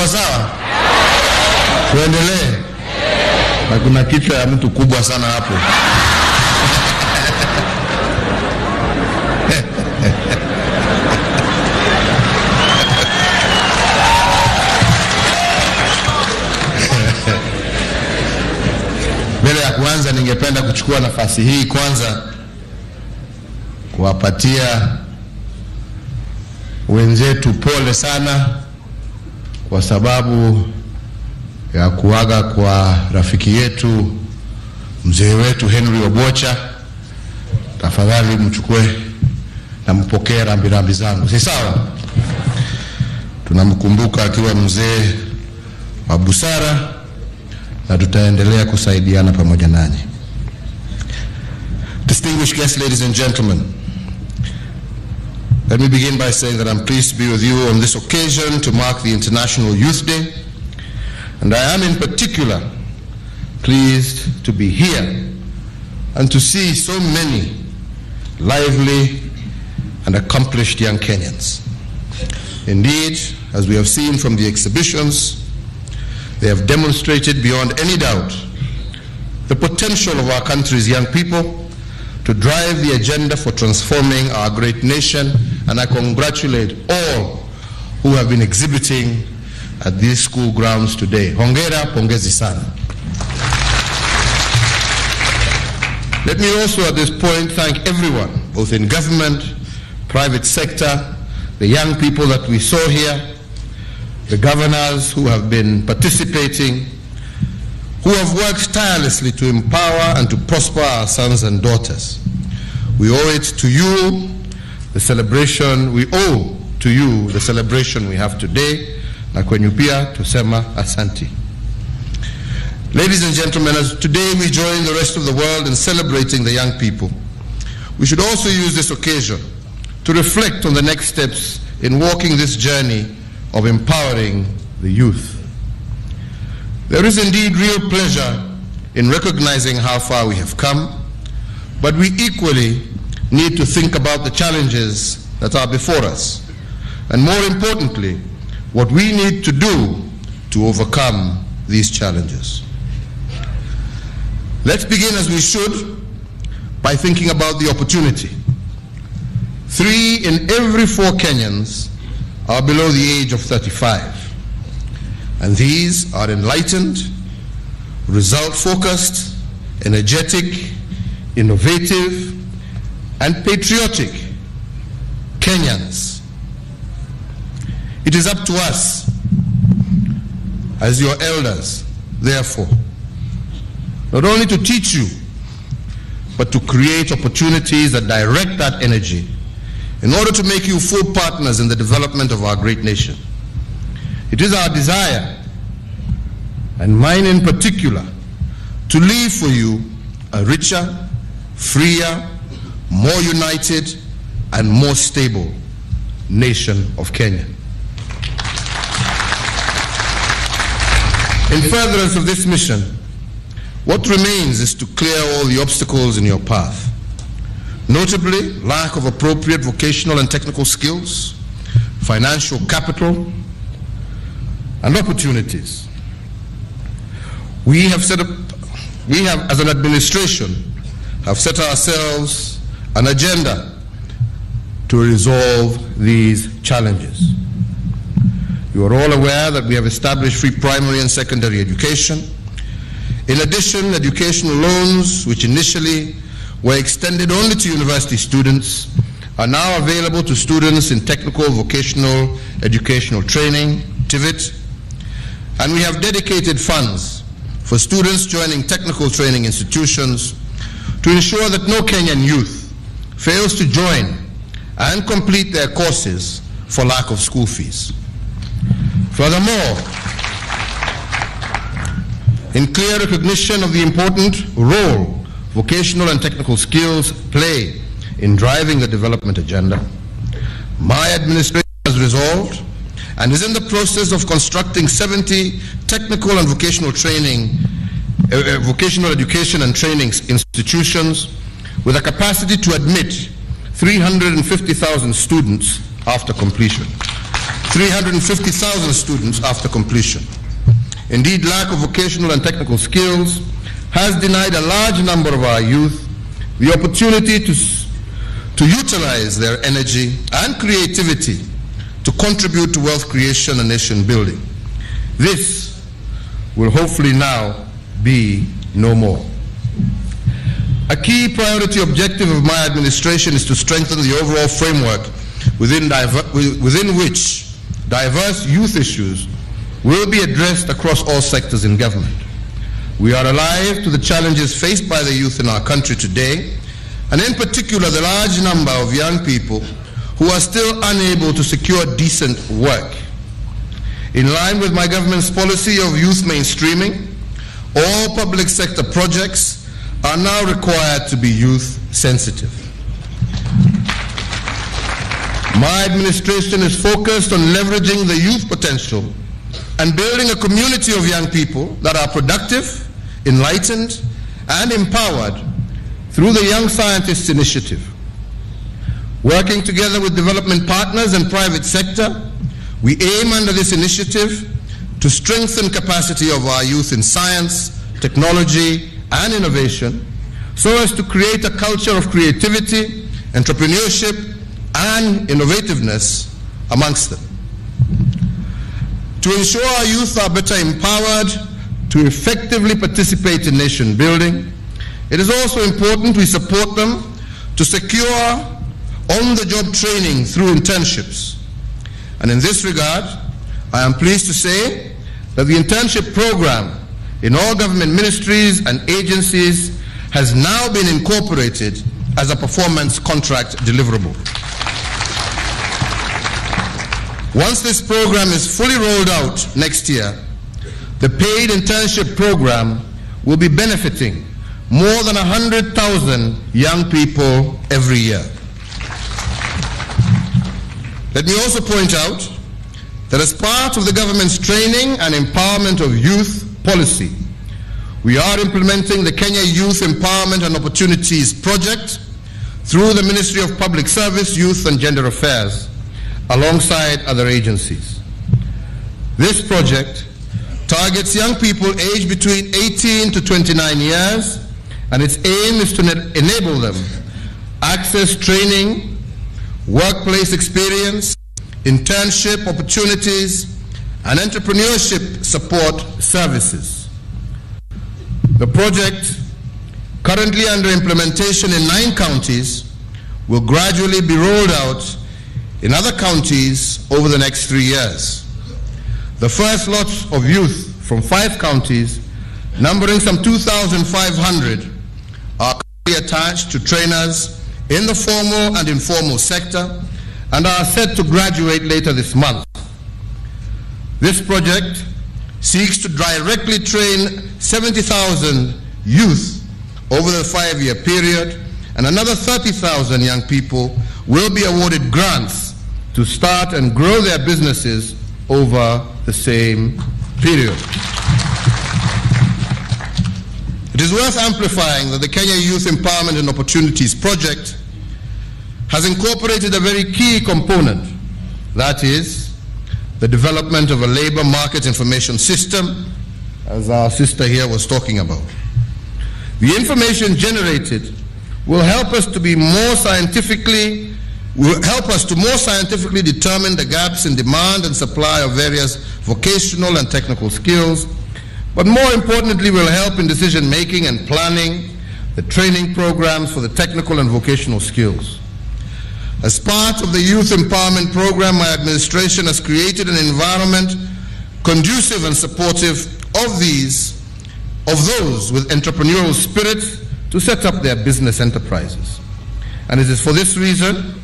Sawa sawa? Tuendelee. Na kuna kichwa ya mtu kubwa sana hapo. Mbele ya kuanza, ningependa kuchukua nafasi hii kwanza kuwapatia wenzetu pole sana kwa sababu ya kuaga kwa rafiki yetu mzee wetu Henry Obocha. Tafadhali mchukue na mpokee rambirambi zangu. Si sawa? Tunamkumbuka akiwa mzee wa busara na tutaendelea kusaidiana pamoja nanyi. Distinguished guests, ladies and gentlemen, let me begin by saying that I'm pleased to be with you on this occasion to mark the International Youth Day. And I am in particular pleased to be here and to see so many lively and accomplished young Kenyans. Indeed, as we have seen from the exhibitions, they have demonstrated beyond any doubt the potential of our country's young people to drive the agenda for transforming our great nation, and I congratulate all who have been exhibiting at these school grounds today. Hongera, pongezi sana. Let me also at this point thank everyone, both in government, private sector, the young people that we saw here, the governors who have been participating, who have worked tirelessly to empower and to prosper our sons and daughters. We owe it to you, the celebration, we owe to you the celebration we have today, na kwenyu pia tusema asanti. Ladies and gentlemen, as today we join the rest of the world in celebrating the young people, we should also use this occasion to reflect on the next steps in walking this journey of empowering the youth. There is indeed real pleasure in recognizing how far we have come, but we equally need to think about the challenges that are before us, and more importantly, what we need to do to overcome these challenges. Let's begin, as we should, by thinking about the opportunity. 3 in every 4 Kenyans are below the age of 35. And these are enlightened, result-focused, energetic, innovative, and patriotic Kenyans. It is up to us, as your elders, therefore, not only to teach you, but to create opportunities that direct that energy in order to make you full partners in the development of our great nation. It is our desire, and mine in particular, to leave for you a richer, freer, more united, and more stable nation of Kenya. In furtherance of this mission, what remains is to clear all the obstacles in your path, notably lack of appropriate vocational and technical skills, financial capital, and opportunities. We have, as an administration, have set ourselves an agenda to resolve these challenges. You are all aware that we have established free primary and secondary education. In addition, educational loans, which initially were extended only to university students, are now available to students in technical vocational educational training, TVET, and we have dedicated funds for students joining technical training institutions to ensure that no Kenyan youth fails to join and complete their courses for lack of school fees. Furthermore, in clear recognition of the important role vocational and technical skills play in driving the development agenda, my administration has resolved and is in the process of constructing 70 technical and vocational training, vocational education and training institutions with a capacity to admit 350,000 students after completion. 350,000 students after completion. Indeed, lack of vocational and technical skills has denied a large number of our youth the opportunity to utilize their energy and creativity to contribute to wealth creation and nation building. This will hopefully now be no more. A key priority objective of my administration is to strengthen the overall framework within which diverse youth issues will be addressed across all sectors in government. We are alive to the challenges faced by the youth in our country today, and in particular the large number of young people who are still unable to secure decent work. In line with my government's policy of youth mainstreaming, all public sector projects are now required to be youth sensitive. My administration is focused on leveraging the youth potential and building a community of young people that are productive, enlightened, and empowered through the Young Scientists Initiative. Working together with development partners and private sector, we aim under this initiative to strengthen capacity of our youth in science, technology, and innovation, so as to create a culture of creativity, entrepreneurship, and innovativeness amongst them. To ensure our youth are better empowered to effectively participate in nation building, it is also important we support them to secure on-the-job training through internships. And in this regard, I am pleased to say that the internship program in all government ministries and agencies has now been incorporated as a performance contract deliverable. Once this program is fully rolled out next year, the paid internship program will be benefiting more than 100,000 young people every year. Let me also point out that as part of the government's training and empowerment of youth policy, we are implementing the Kenya Youth Empowerment and Opportunities Project through the Ministry of Public Service, Youth and Gender Affairs, alongside other agencies. This project targets young people aged between 18 to 29 years, and its aim is to enable them access training, workplace experience, internship opportunities, and entrepreneurship support services. The project, currently under implementation in 9 counties, will gradually be rolled out in other counties over the next 3 years. The first lots of youth from 5 counties, numbering some 2,500, are currently attached to trainers in the formal and informal sector and are set to graduate later this month. This project seeks to directly train 70,000 youth over the 5-year period, and another 30,000 young people will be awarded grants to start and grow their businesses over the same period. It is worth amplifying that the Kenya Youth Empowerment and Opportunities Project has incorporated a very key component, that is, the development of a labor market information system, as our sister here was talking about. The information generated will help us to more scientifically determine the gaps in demand and supply of various vocational and technical skills, but more importantly will help in decision making and planning the training programs for the technical and vocational skills. As part of the Youth Empowerment Program, my administration has created an environment conducive and supportive of those with entrepreneurial spirit to set up their business enterprises. And it is for this reason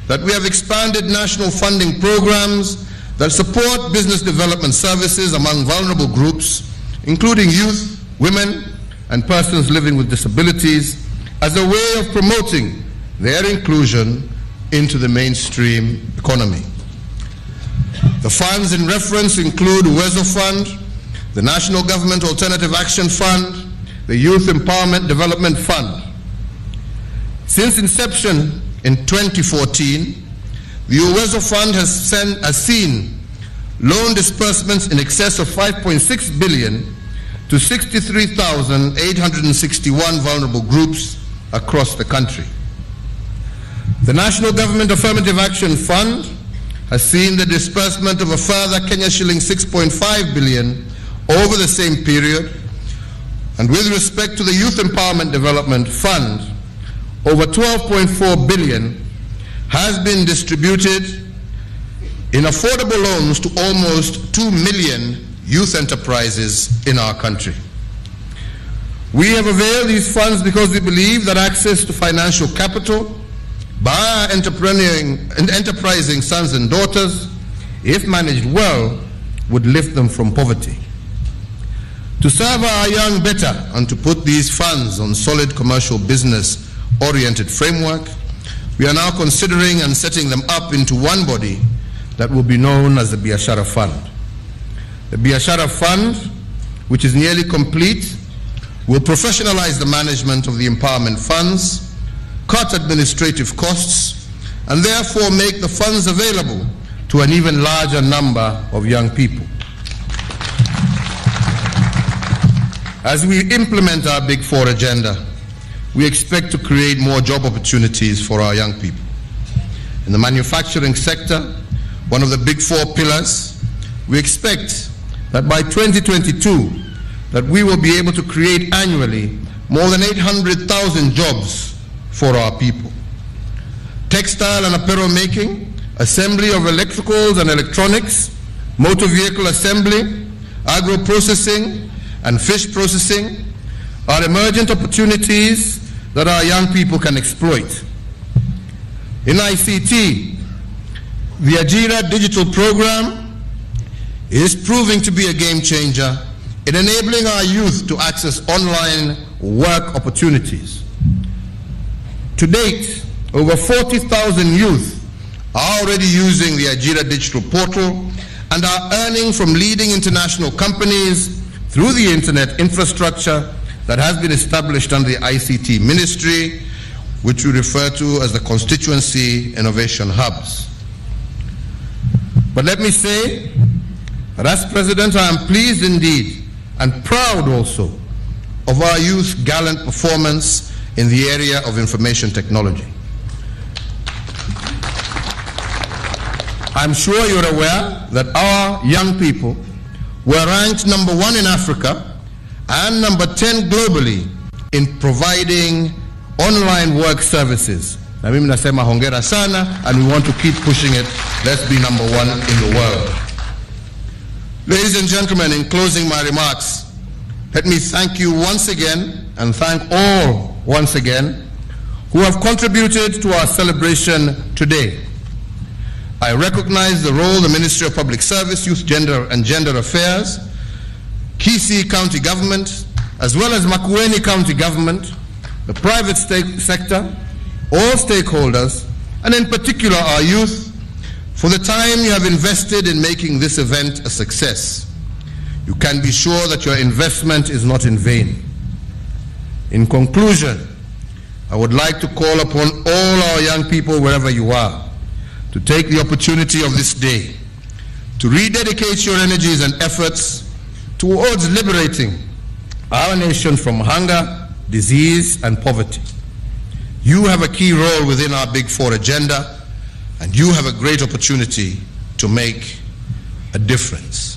that we have expanded national funding programs that support business development services among vulnerable groups, including youth, women, and persons living with disabilities, as a way of promoting their inclusion into the mainstream economy. The funds in reference include Uwezo Fund, the National Government Alternative Action Fund, the Youth Empowerment Development Fund. Since inception in 2014, the Uwezo Fund has seen loan disbursements in excess of 5.6 billion to 63,861 vulnerable groups across the country. The National Government Affirmative Action Fund has seen the disbursement of a further Kenya shilling 6.5 billion over the same period. And with respect to the Youth Empowerment Development Fund, over 12.4 billion has been distributed in affordable loans to almost 2 million youth enterprises in our country. We have availed these funds because we believe that access to financial capital by our enterprising sons and daughters, if managed well, would lift them from poverty. To serve our young better and to put these funds on solid commercial business-oriented framework, we are now considering and setting them up into one body that will be known as the Biashara Fund. The Biashara Fund, which is nearly complete, will professionalize the management of the empowerment funds, cut administrative costs, and therefore make the funds available to an even larger number of young people. As we implement our Big Four agenda, we expect to create more job opportunities for our young people. In the manufacturing sector, one of the Big Four pillars, we expect that by 2022, that we will be able to create annually more than 800,000 jobs for our people. Textile and apparel making, assembly of electricals and electronics, motor vehicle assembly, agro-processing, and fish processing are emergent opportunities that our young people can exploit. In ICT, the Ajira digital program is proving to be a game changer in enabling our youth to access online work opportunities. To date, over 40,000 youth are already using the Ajira digital portal and are earning from leading international companies through the internet infrastructure that has been established under the ICT Ministry, which we refer to as the Constituency Innovation Hubs. But let me say that as President, I am pleased indeed and proud also of our youth's gallant performance in the area of information technology. I'm sure you're aware that our young people were ranked #1 in Africa and #10 globally in providing online work services. Na mimi nasema hongera sana, and we want to keep pushing it. Let's be #1 in the world. Ladies and gentlemen, in closing my remarks, let me thank you once again and thank all once again who have contributed to our celebration today. I recognize the role the Ministry of Public Service, Youth, Gender and Gender Affairs, Kisii County Government, as well as Makueni County Government, the private sector, all stakeholders, and in particular our youth, for the time you have invested in making this event a success. You can be sure that your investment is not in vain. In conclusion, I would like to call upon all our young people, wherever you are, to take the opportunity of this day to rededicate your energies and efforts towards liberating our nation from hunger, disease, and poverty. You have a key role within our Big Four agenda, and you have a great opportunity to make a difference.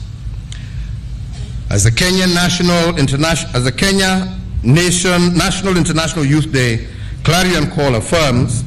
As the Kenya National International Youth Day clarion call affirms,